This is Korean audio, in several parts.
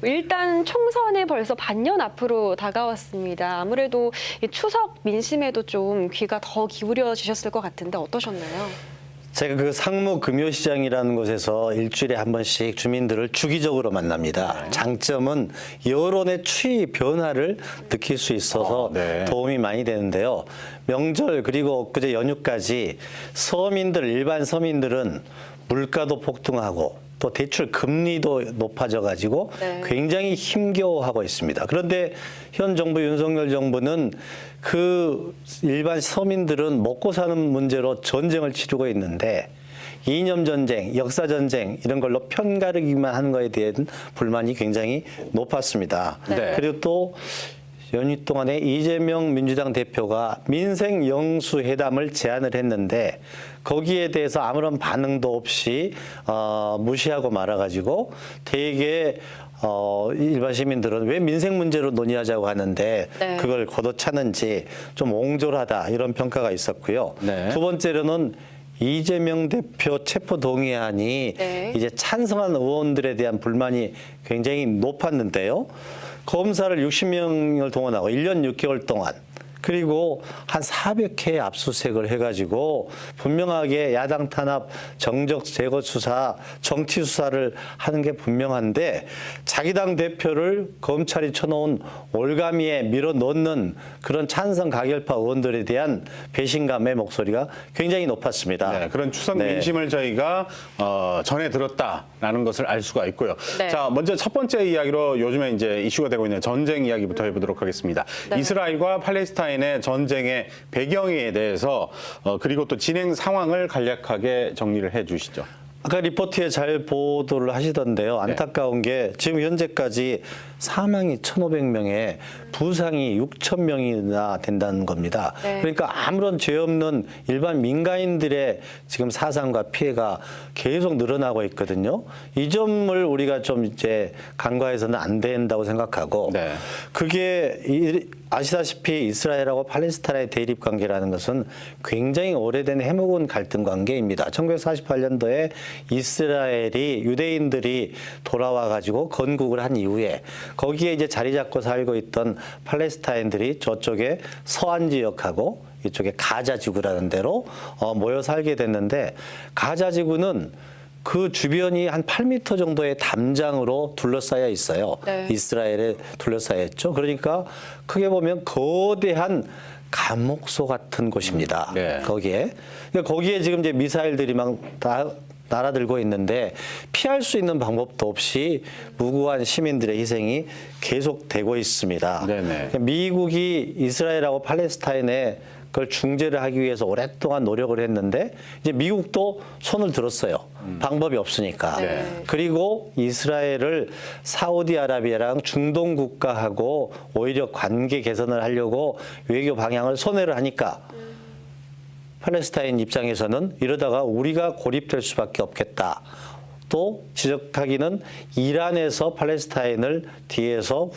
일단 총선에 벌써 반년 앞으로 다가왔습니다. 아무래도 이 추석 민심에도 좀 귀가 더 기울여지셨을 것 같은데 어떠셨나요? 제가 그 상무금요시장이라는 곳에서 일주일에 한 번씩 주민들을 주기적으로 만납니다. 장점은 여론의 추이 변화를 느낄 수 있어서 도움이 많이 되는데요. 명절 그리고 엊그제 연휴까지 일반 서민들은 물가도 폭등하고 또 대출 금리도 높아져 가지고 굉장히 힘겨워하고 있습니다. 그런데 현 정부 윤석열 정부는 그 일반 서민들은 먹고 사는 문제로 전쟁을 치르고 있는데 이념 전쟁, 역사 전쟁 이런 걸로 편가르기만 하는 거에 대한 불만이 굉장히 높았습니다. 그리고 또 연휴 동안에 이재명 민주당 대표가 민생 영수회담을 제안을 했는데 거기에 대해서 아무런 반응도 없이 무시하고 말아가지고 되게 일반 시민들은 왜 민생 문제로 논의하자고 하는데 그걸 걷어차는지 좀 옹졸하다 이런 평가가 있었고요. 두 번째로는 이재명 대표 체포동의안이 이제 찬성한 의원들에 대한 불만이 굉장히 높았는데요. 검사를 60명을 동원하고 1년 6개월 동안 그리고 한 400회 압수수색을 해가지고 분명하게 야당 탄압, 정적 제거 수사, 정치 수사를 하는 게 분명한데 자기 당 대표를 검찰이 쳐놓은 올가미에 밀어넣는 그런 찬성 가결파 의원들에 대한 배신감의 목소리가 굉장히 높았습니다. 그런 추석 민심을 저희가 전해 들었다라는 것을 알 수가 있고요. 자, 먼저 첫 번째 이야기로 요즘에 이제 이슈가 되고 있는 전쟁 이야기부터 해보도록 하겠습니다. 이스라엘과 팔레스타인의 전쟁의 배경에 대해서 그리고 또 진행 상황을 간략하게 정리를 해 주시죠. 아까 리포트에 잘 보도를 하시던데요. 안타까운 게 지금 현재까지 사망이 1,500명에 부상이 6,000명이나 된다는 겁니다. 그러니까 아무런 죄 없는 일반 민간인들의 지금 사상과 피해가 계속 늘어나고 있거든요. 이 점을 우리가 좀 이제 간과해서는 안 된다고 생각하고 그게 아시다시피 이스라엘하고 팔레스타인의 대립 관계라는 것은 굉장히 오래된 해묵은 갈등 관계입니다. 1948년도에 이스라엘이 유대인들이 돌아와 가지고 건국을 한 이후에 거기에 이제 자리 잡고 살고 있던 팔레스타인들이 저쪽에 서안 지역하고 이쪽에 가자 지구라는 데로 모여 살게 됐는데 가자 지구는 그 주변이 한 8m 정도의 담장으로 둘러싸여 있어요. 이스라엘에 둘러싸여 있죠. 그러니까 크게 보면 거대한 감옥소 같은 곳입니다. 거기에. 그러니까 거기에 지금 이제 미사일들이 막 다 날아들고 있는데 피할 수 있는 방법도 없이 무고한 시민들의 희생이 계속되고 있습니다. 그러니까 미국이 이스라엘하고 팔레스타인에 그걸 중재를 하기 위해서 오랫동안 노력을 했는데 이제 미국도 손을 들었어요. 방법이 없으니까. 그리고 이스라엘을 사우디아라비아랑 중동 국가하고 오히려 관계 개선을 하려고 외교 방향을 선회를 하니까 팔레스타인 입장에서는 이러다가 우리가 고립될 수밖에 없겠다. 또 지적하기는 이란에서 팔레스타인을 뒤에서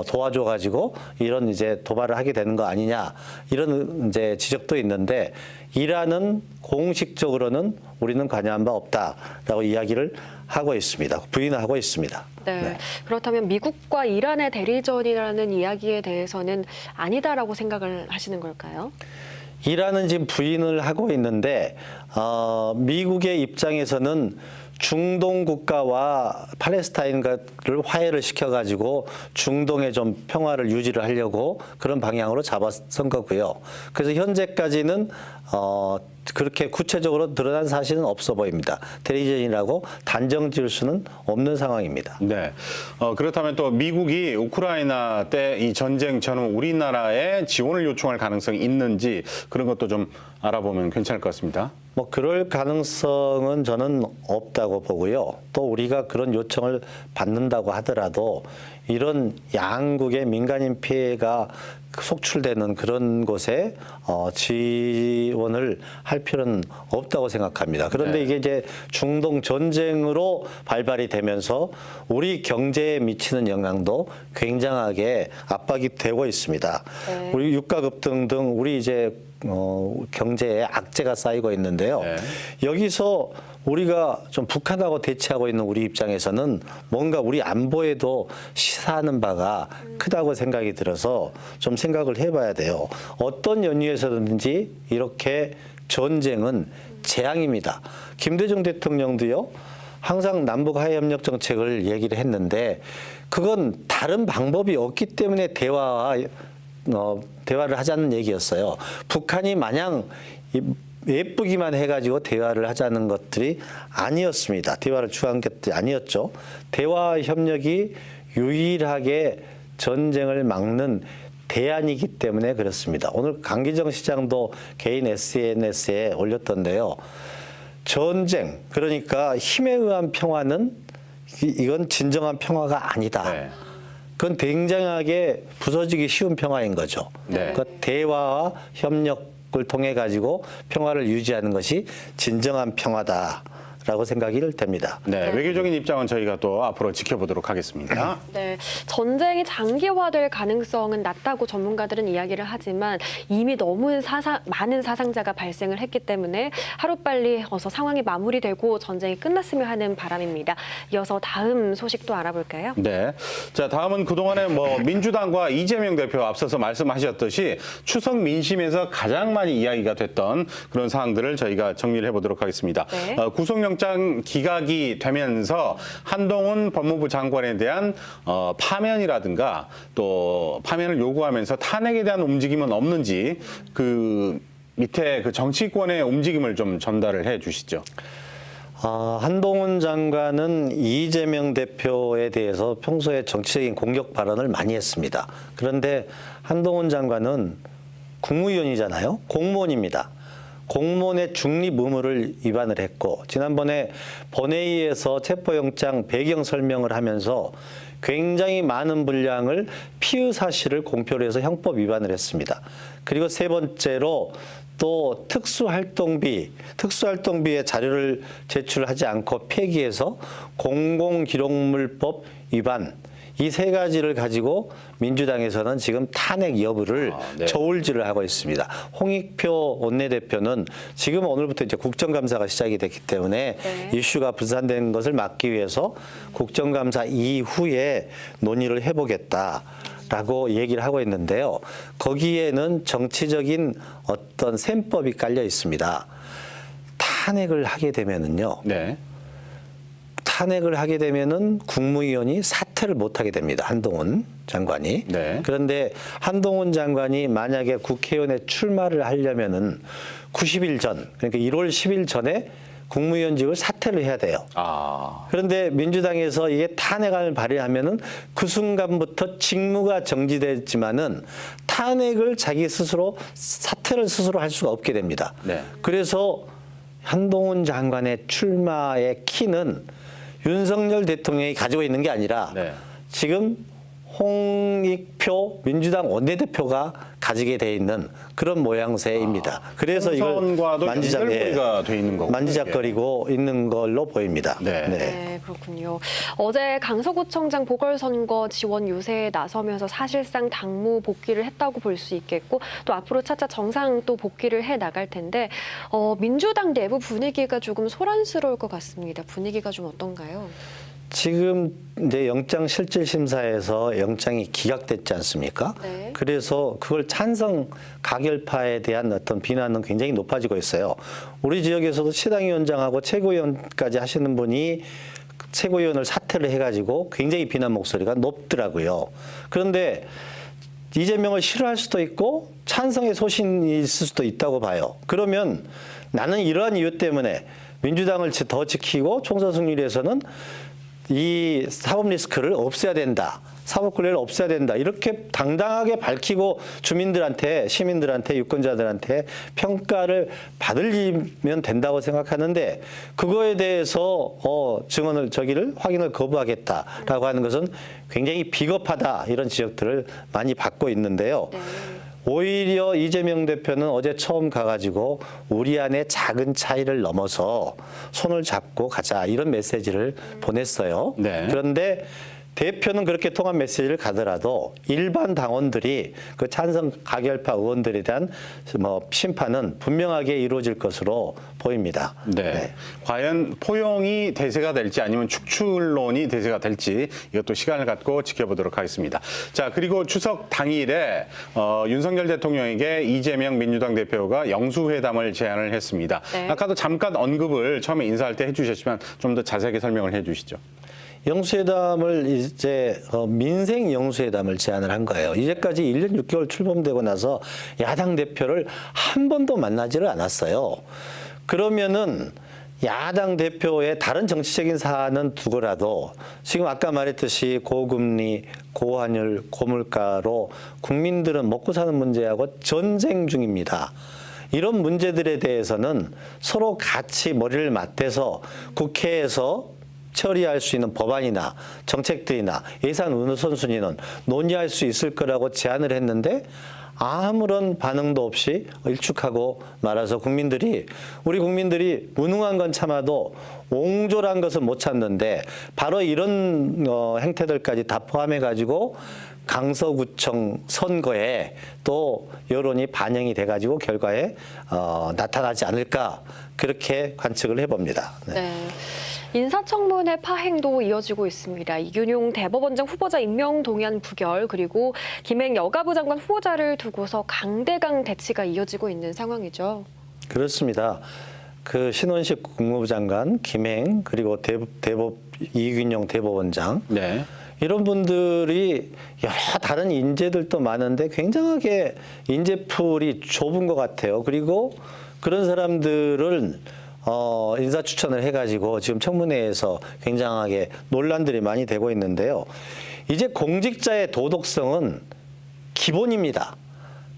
도와줘가지고 이런 이제 도발을 하게 되는 거 아니냐 이런 이제 지적도 있는데 이란은 공식적으로는 우리는 관여한 바 없다라고 이야기를 하고 있습니다. 부인하고 있습니다. 그렇다면 미국과 이란의 대리전이라는 이야기에 대해서는 아니다라고 생각을 하시는 걸까요? 이란은 지금 부인을 하고 있는데 미국의 입장에서는 중동 국가와 팔레스타인을 화해를 시켜가지고 중동에 좀 평화를 유지를 하려고 그런 방향으로 잡아선 거고요. 그래서 현재까지는 그렇게 구체적으로 드러난 사실은 없어 보입니다. 대리전이라고 단정 지을 수는 없는 상황입니다. 그렇다면 또 미국이 우크라이나 때 이 전쟁 전후 우리나라에 지원을 요청할 가능성이 있는지 그런 것도 좀 알아보면 괜찮을 것 같습니다. 뭐 그럴 가능성은 저는 없다고 보고요. 또 우리가 그런 요청을 받는다고 하더라도 이런 양국의 민간인 피해가 속출되는 그런 곳에 지원을 할 필요는 없다고 생각합니다. 그런데 이게 이제 중동 전쟁으로 발발이 되면서 우리 경제에 미치는 영향도 굉장하게 압박이 되고 있습니다. 우리 유가 급등 등 우리 이제 경제에 악재가 쌓이고 있는데요. 여기서 우리가 좀 북한하고 대치하고 있는 우리 입장에서는 뭔가 우리 안보에도 시사하는 바가 크다고 생각이 들어서 좀 생각을 해봐야 돼요. 어떤 연유에서든지 이렇게 전쟁은 재앙입니다. 김대중 대통령도요, 항상 남북 화해협력 정책을 얘기를 했는데 그건 다른 방법이 없기 때문에 대화를 하자는 얘기였어요. 북한이 마냥 예쁘기만 해가지고 대화를 하자는 것들이 아니었습니다. 대화를 추구한 것들이 아니었죠. 대화 협력이 유일하게 전쟁을 막는 대안이기 때문에 그렇습니다. 오늘 강기정 시장도 개인 SNS에 올렸던데요. 전쟁, 그러니까 힘에 의한 평화는 이건 진정한 평화가 아니다. 네. 그건 굉장하게 부서지기 쉬운 평화인 거죠. 네. 그 대화와 협력을 통해 가지고 평화를 유지하는 것이 진정한 평화다라고 생각이 됩니다. 네, 외교적인 입장은 저희가 또 앞으로 지켜보도록 하겠습니다. 네, 전쟁이 장기화될 가능성은 낮다고 전문가들은 이야기를 하지만 이미 너무 많은 사상자가 발생을 했기 때문에 하루빨리 어서 상황이 마무리되고 전쟁이 끝났으면 하는 바람입니다. 이어서 다음 소식도 알아볼까요? 네. 자, 다음은 그동안에 민주당과 이재명 대표 앞서서 말씀하셨듯이 추석 민심에서 가장 많이 이야기가 됐던 그런 사항들을 저희가 정리를 해보도록 하겠습니다. 네. 구속영장 기각이 되면서 한동훈 법무부 장관에 대한 파면이라든가 또 파면을 요구하면서 탄핵에 대한 움직임은 없는지 그 밑에 그 정치권의 움직임을 좀 전달을 해 주시죠. 한동훈 장관은 이재명 대표에 대해서 평소에 정치적인 공격 발언을 많이 했습니다. 그런데 한동훈 장관은 국무위원이잖아요. 공무원입니다. 공무원의 중립 의무를 위반을 했고 지난번에 본회의에서 체포영장 배경 설명을 하면서 굉장히 많은 분량을 피의 사실을 공표를 해서 형법 위반을 했습니다. 그리고 세 번째로 또 특수활동비의 자료를 제출하지 않고 폐기해서 공공기록물법 위반, 이 세 가지를 가지고 민주당에서는 지금 탄핵 여부를 네. 저울질을 하고 있습니다. 홍익표 원내대표는 지금 오늘부터 이제 국정감사가 시작이 됐기 때문에 네. 이슈가 분산된 것을 막기 위해서 국정감사 이후에 논의를 해보겠다라고 얘기를 하고 있는데요. 거기에는 정치적인 어떤 셈법이 깔려 있습니다. 탄핵을 하게 되면은요. 네. 탄핵을 하게 되면은 국무위원이 사퇴를 못하게 됩니다. 한동훈 장관이. 네. 그런데 한동훈 장관이 만약에 국회의원에 출마를 하려면은 90일 전, 그러니까 1월 10일 전에 국무위원직을 사퇴를 해야 돼요. 그런데 민주당에서 이게 탄핵안을 발의하면은 그 순간부터 직무가 정지되지만은 탄핵을 자기 스스로 사퇴를 스스로 할 수가 없게 됩니다. 네. 그래서 한동훈 장관의 출마의 키는 윤석열 대통령이 가지고 있는 게 아니라 네. 지금 홍익표 민주당 원내대표가 가지게 돼 있는 그런 모양새입니다. 그래서 이걸 총선과도 연결고리가 돼 있는 거고 만지작거리고 있는 걸로 보입니다. 네. 네, 그렇군요. 어제 강서구청장 보궐선거 지원 유세에 나서면서 사실상 당무 복귀를 했다고 볼 수 있겠고 또 앞으로 차차 정상 또 복귀를 해 나갈 텐데 민주당 내부 분위기가 조금 소란스러울 것 같습니다. 분위기가 좀 어떤가요? 지금 이제 영장실질심사에서 영장이 기각됐지 않습니까? 네. 그래서 그걸 찬성 가결파에 대한 어떤 비난은 굉장히 높아지고 있어요. 우리 지역에서도 시당위원장하고 최고위원까지 하시는 분이 최고위원을 사퇴를 해가지고 굉장히 비난 목소리가 높더라고요. 그런데 이재명을 싫어할 수도 있고 찬성의 소신이 있을 수도 있다고 봐요. 그러면 나는 이러한 이유 때문에 민주당을 더 지키고 총선 승리를 위해서는 이 사법 리스크를 없애야 된다. 사법 권리를 없애야 된다. 이렇게 당당하게 밝히고 주민들한테, 시민들한테, 유권자들한테 평가를 받으면 된다고 생각하는데 그거에 대해서 증언을 확인을 거부하겠다라고 하는 것은 굉장히 비겁하다. 이런 지적들을 많이 받고 있는데요. 네. 오히려 이재명 대표는 어제 처음 가가지고 우리 안에 작은 차이를 넘어서 손을 잡고 가자 이런 메시지를 보냈어요. 네. 그런데 대표는 그렇게 통합 메시지를 가더라도 일반 당원들이 그 찬성 가결파 의원들에 대한 심판은 분명하게 이루어질 것으로 보입니다. 네. 과연 포용이 대세가 될지 아니면 축출론이 대세가 될지 이것도 시간을 갖고 지켜보도록 하겠습니다. 자, 그리고 추석 당일에 윤석열 대통령에게 이재명 민주당 대표가 영수회담을 제안을 했습니다. 네. 아까도 잠깐 언급을 처음에 인사할 때 해주셨지만 좀 더 자세하게 설명을 해주시죠. 영수회담을 이제 민생 영수회담을 제안을 한 거예요. 이제까지 1년 6개월 출범되고 나서 야당 대표를 한 번도 만나지를 않았어요. 그러면은 야당 대표의 다른 정치적인 사안은 두고라도 지금 아까 말했듯이 고금리, 고환율, 고물가로 국민들은 먹고 사는 문제하고 전쟁 중입니다. 이런 문제들에 대해서는 서로 같이 머리를 맞대서 국회에서 처리할 수 있는 법안이나 정책들이나 예산 우선순위는 논의할 수 있을 거라고 제안을 했는데 아무런 반응도 없이 일축하고 말아서 우리 국민들이 무능한 건 참아도 옹졸한 것은 못 참는데 바로 이런 행태들까지 다 포함해가지고 강서구청 선거에 또 여론이 반영이 돼가지고 결과에 나타나지 않을까 그렇게 관측을 해봅니다. 네. 네. 인사청문회 파행도 이어지고 있습니다. 이균용 대법원장 후보자 임명 동의안 부결 그리고 김행 여가부 장관 후보자를 두고서 강대강 대치가 이어지고 있는 상황이죠. 그렇습니다. 그 신원식 국무부 장관, 김행 그리고 이균용 대법원장 네. 이런 분들이 여러 다른 인재들도 많은데 굉장하게 인재풀이 좁은 것 같아요. 그리고 그런 사람들을 인사 추천을 해가지고 지금 청문회에서 굉장하게 논란들이 많이 되고 있는데요. 이제 공직자의 도덕성은 기본입니다.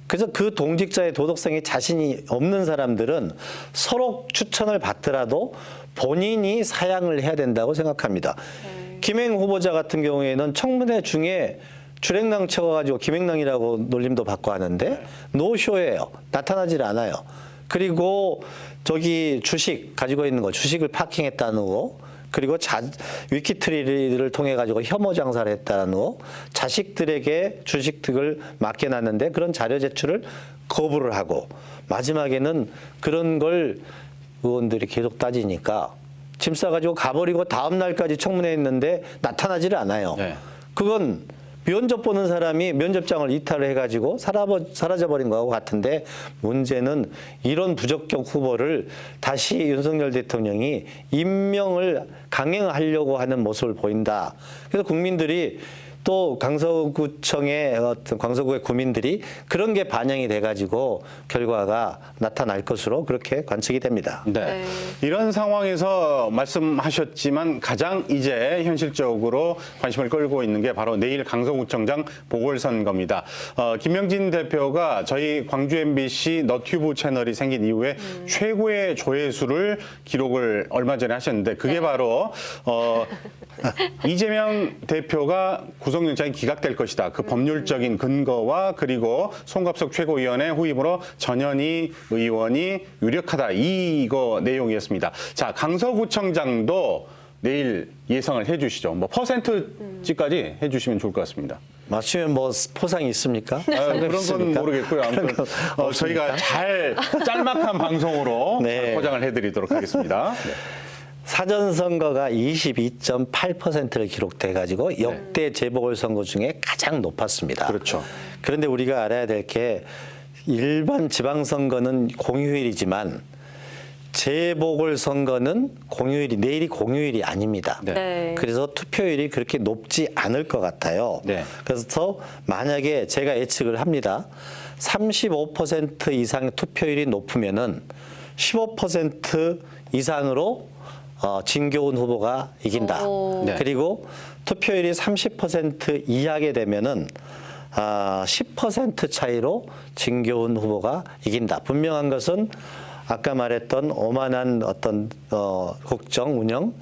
그래서 그 동직자의 도덕성에 자신이 없는 사람들은 서로 추천을 받더라도 본인이 사양을 해야 된다고 생각합니다. 김행 후보자 같은 경우에는 청문회 중에 주랭랑 쳐가지고 김행랑이라고 놀림도 받고 하는데 노쇼예요. 나타나질 않아요. 그리고 저기 주식 가지고 있는 거 주식을 파킹했다는 거 그리고 위키트리를 통해 가지고 혐오 장사를 했다는 거 자식들에게 주식을 맡겨놨는데 그런 자료 제출을 거부를 하고 마지막에는 그런 걸 의원들이 계속 따지니까 짐 싸가지고 가버리고 다음 날까지 청문회 했는데 나타나지를 않아요. 네. 그건 면접 보는 사람이 면접장을 이탈을 해가지고 사라져버린 거하고 같은데 문제는 이런 부적격 후보를 다시 윤석열 대통령이 임명을 강행하려고 하는 모습을 보인다. 그래서 국민들이 또 강서구청의 강서구의 구민들이 그런 게 반영이 돼가지고 결과가 나타날 것으로 그렇게 관측이 됩니다. 네. 이런 상황에서 말씀하셨지만 가장 이제 현실적으로 관심을 끌고 있는 게 바로 내일 강서구청장 보궐선거입니다. 김명진 대표가 저희 광주 MBC 너튜브 채널이 생긴 이후에 최고의 조회수를 기록을 얼마 전에 하셨는데 그게 바로 이재명 대표가 구속영장이 기각될 것이다. 그 법률적인 근거와 그리고 송갑석 최고위원의 후임으로 전현희 의원이 유력하다. 이거 내용이었습니다. 자, 강서구청장도 내일 예상을 해 주시죠. 뭐 퍼센트지까지 해 주시면 좋을 것 같습니다. 맞추면 뭐 포상이 있습니까? 그런 건 모르겠고요. 아무튼 저희가 잘 짤막한 방송으로 네. 포장을 해드리도록 하겠습니다. 네. 사전선거가 22.8%를 기록돼가지고 역대 재보궐선거 중에 가장 높았습니다. 그렇죠. 그런데 우리가 알아야 될 게 일반 지방선거는 공휴일이지만 재보궐선거는 내일이 공휴일이 아닙니다. 네. 그래서 투표율이 그렇게 높지 않을 것 같아요. 네. 그래서 만약에 제가 예측을 합니다. 35% 이상의 투표율이 높으면은 15% 이상으로 진교훈 후보가 이긴다. 네. 그리고 투표율이 30% 이하게 되면은 10% 차이로 진교훈 후보가 이긴다. 분명한 것은 아까 말했던 오만한 어떤 국정 운영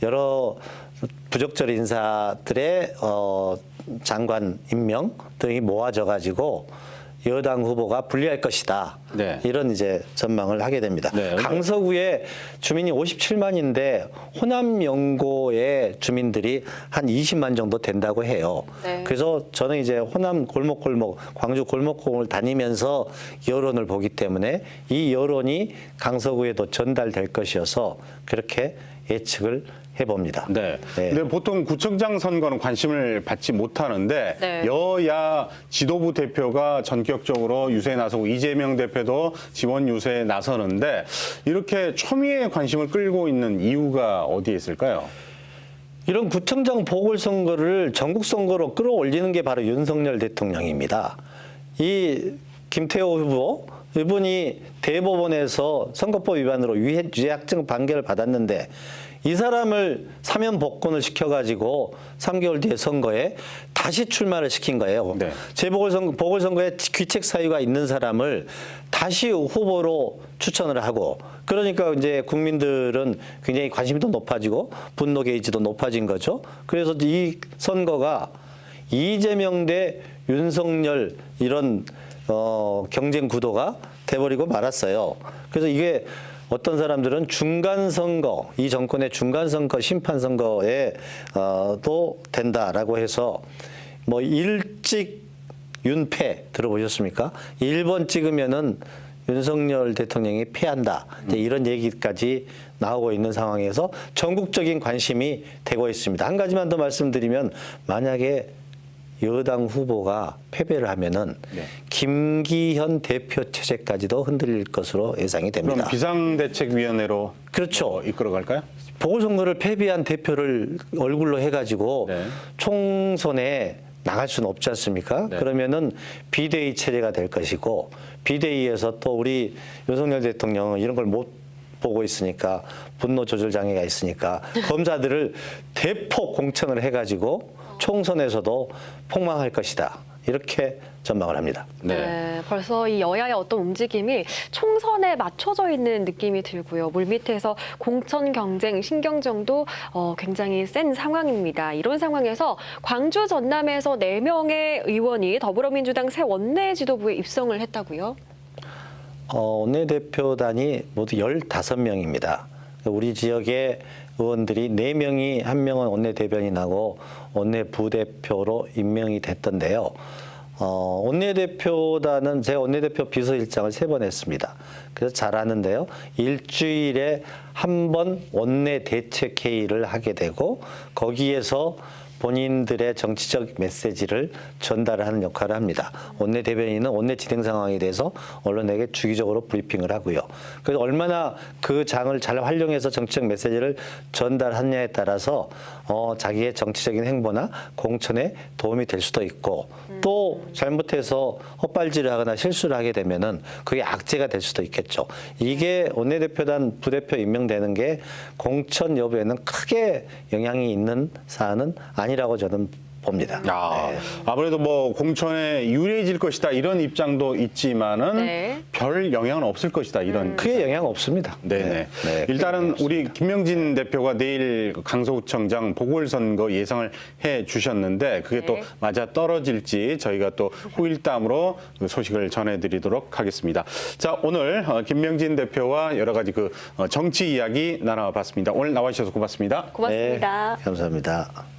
여러 부적절 인사들의 장관 임명 등이 모아져 가지고 여당 후보가 불리할 것이다. 네. 이런 이제 전망을 하게 됩니다. 네. 강서구에 주민이 57만인데 호남 연고의 주민들이 한 20만 정도 된다고 해요. 네. 그래서 저는 이제 호남 골목골목, 광주 골목골목을 다니면서 여론을 보기 때문에 이 여론이 강서구에도 전달될 것이어서 그렇게 예측을 해봅니다. 네. 네. 근데 보통 구청장 선거는 관심을 받지 못하는데 네. 여야 지도부 대표가 전격적으로 유세에 나서고 이재명 대표도 지원 유세에 나서는데 이렇게 초미의 관심을 끌고 있는 이유가 어디에 있을까요? 이런 구청장 보궐선거를 전국선거로 끌어올리는 게 바로 윤석열 대통령입니다. 이 김태호 후보, 이분이 대법원에서 선거법 위반으로 유죄학증 판결을 받았는데 이 사람을 사면 복권을 시켜가지고 3개월 뒤에 선거에 다시 출마를 시킨 거예요. 네. 보궐선거에 귀책 사유가 있는 사람을 다시 후보로 추천을 하고 그러니까 이제 국민들은 굉장히 관심이 더 높아지고 분노 게이지도 높아진 거죠. 그래서 이 선거가 이재명 대 윤석열 이런 경쟁 구도가 돼버리고 말았어요. 그래서 이게 어떤 사람들은 중간선거, 이 정권의 중간선거, 심판선거에 또 된다라고 해서 뭐 일찍 윤패 들어보셨습니까? 1번 찍으면은 윤석열 대통령이 패한다. 이제 이런 얘기까지 나오고 있는 상황에서 전국적인 관심이 되고 있습니다. 한 가지만 더 말씀드리면 만약에 여당 후보가 패배를 하면은 네. 김기현 대표 체제까지도 흔들릴 것으로 예상이 됩니다. 그럼 비상대책위원회로 그렇죠. 이끌어갈까요? 보궐선거를 패배한 대표를 얼굴로 해가지고 네. 총선에 나갈 수는 없지 않습니까? 네. 그러면은 비대위 체제가 될 것이고 비대위에서 또 우리 윤석열 대통령은 이런 걸 못 보고 있으니까 분노 조절 장애가 있으니까 검사들을 대폭 공천을 해가지고 총선에서도 폭망할 것이다. 이렇게 전망을 합니다. 네. 벌써 이 여야의 어떤 움직임이 총선에 맞춰져 있는 느낌이 들고요. 물밑에서 공천 경쟁, 신경전도 굉장히 센 상황입니다. 이런 상황에서 광주 전남에서 4명의 의원이 더불어민주당 새 원내 지도부에 입성을 했다고요? 원내대표단이 모두 15명입니다. 우리 지역의 의원들이 4명이, 1명은 원내대변인하고 원내부대표로 임명이 됐던데요. 원내대표단은 제가 원내대표 비서실장을 3번 했습니다. 그래서 잘하는데요. 일주일에 한 번 원내대책회의를 하게 되고 거기에서 본인들의 정치적 메시지를 전달하는 역할을 합니다. 원내대변인은 원내 진행 상황에 대해서 언론에게 주기적으로 브리핑을 하고요. 그래서 얼마나 그 장을 잘 활용해서 정치적 메시지를 전달하느냐에 따라서 자기의 정치적인 행보나 공천에 도움이 될 수도 있고 또 잘못해서 헛발질을 하거나 실수를 하게 되면은 그게 악재가 될 수도 있겠죠. 이게 원내대표단 부대표 임명되는 게 공천 여부에는 크게 영향이 있는 사안은 아니라고 저는 봅니다. 네. 아무래도 뭐 공천에 유리해질 것이다 이런 입장도 있지만은 네. 별 영향은 없을 것이다 이런. 크게 영향 없습니다. 네네. 일단은 우리 김명진 대표가 내일 강서구청장 보궐선거 예상을 해 주셨는데 그게 네. 또 맞아 떨어질지 저희가 또 후일담으로 그 소식을 전해드리도록 하겠습니다. 자, 오늘 김명진 대표와 여러 가지 그 정치 이야기 나눠봤습니다. 오늘 나와주셔서 고맙습니다. 고맙습니다. 네, 감사합니다.